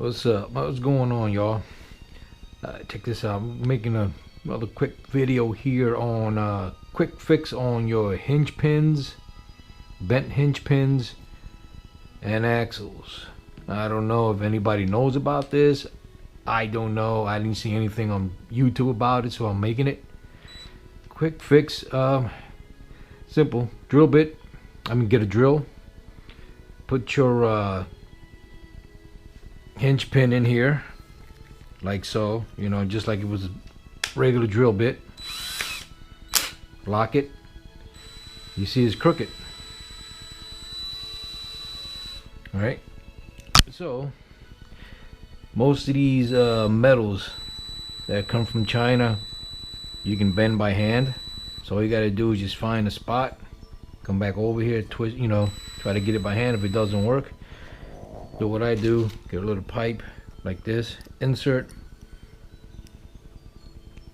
What's up? What's going on, y'all? Check this out. I'm making another quick video here on quick fix on your hinge pins, bent hinge pins, and axles. I don't know if anybody knows about this. I don't know. I didn't see anything on YouTube about it, so I'm making it. Quick fix. Simple. Drill bit. Get a drill. Put your hinge pin in here like so, just like it was a regular drill bit. Lock it. You see it's crooked. Alright, so most of these metals that come from China you can bend by hand, so all you gotta do is just find a spot, come back over here, twist, try to get it by hand. If it doesn't work, so what I do, get a little pipe like this, insert,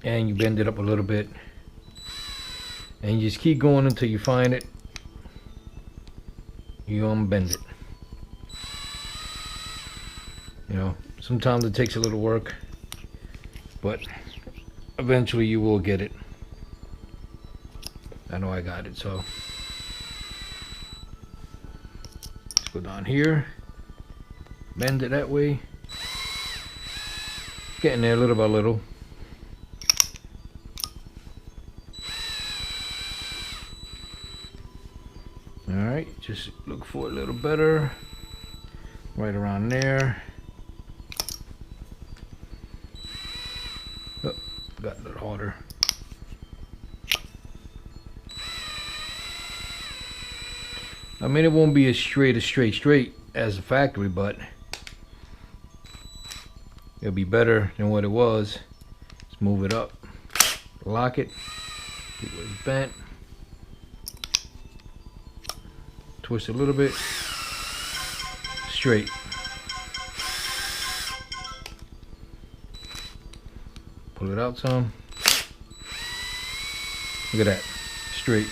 and you bend it up a little bit, and you just keep going until you find it. You unbend it. Sometimes it takes a little work, but eventually you will get it. I know I got it. So let's go down here, bend it that way, getting there little by little. Alright, just look for a little better, right around there. Oh, got a little harder. It won't be as straight as the factory, but it'll be better than what it was. Let's move it up, lock it, see where it's bent, twist a little bit, straight. Pull it out some. Look at that, straight.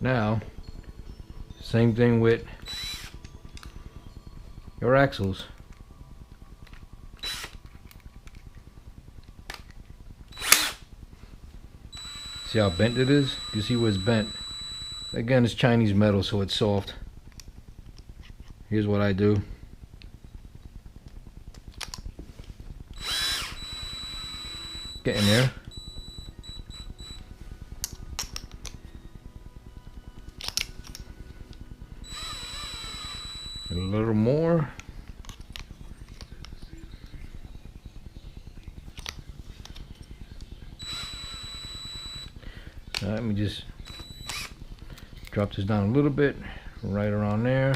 Now, same thing with your axles. See how bent it is? You see where it's bent. Again, it's Chinese metal, so it's soft. Here's what I do. Get in there. A little more. Let me just drop this down a little bit, right around there.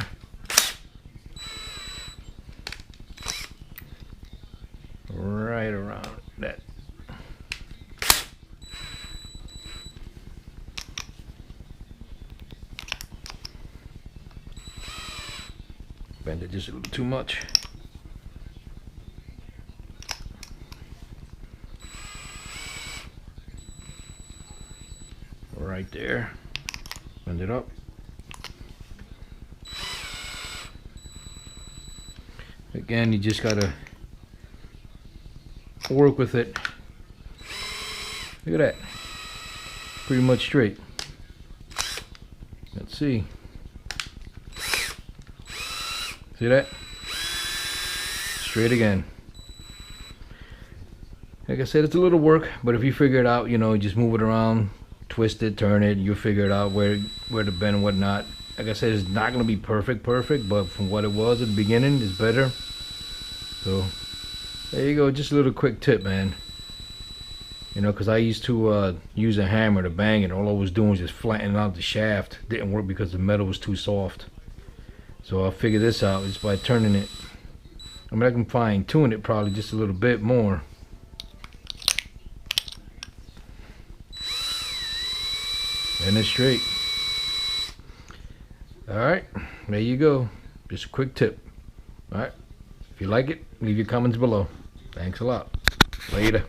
Right around that. Bend it just a little too much. Right there. Bend it up. Again, you just gotta work with it. Look at that. Pretty much straight. Let's see. See that? Straight again. Like I said, it's a little work, but if you figure it out, just move it around, twist it, turn it, you'll figure it out where to bend and whatnot. Like I said, it's not gonna be perfect, but from what it was at the beginning, it's better. So there you go, just a little quick tip, man. Because I used to use a hammer to bang it. All I was doing was just flattening out the shaft. Didn't work because the metal was too soft. So I'll figure this out just by turning it. I can fine tune it probably just a little bit more. And it's straight. Alright, there you go. Just a quick tip. Alright, if you like it, leave your comments below. Thanks a lot. Later.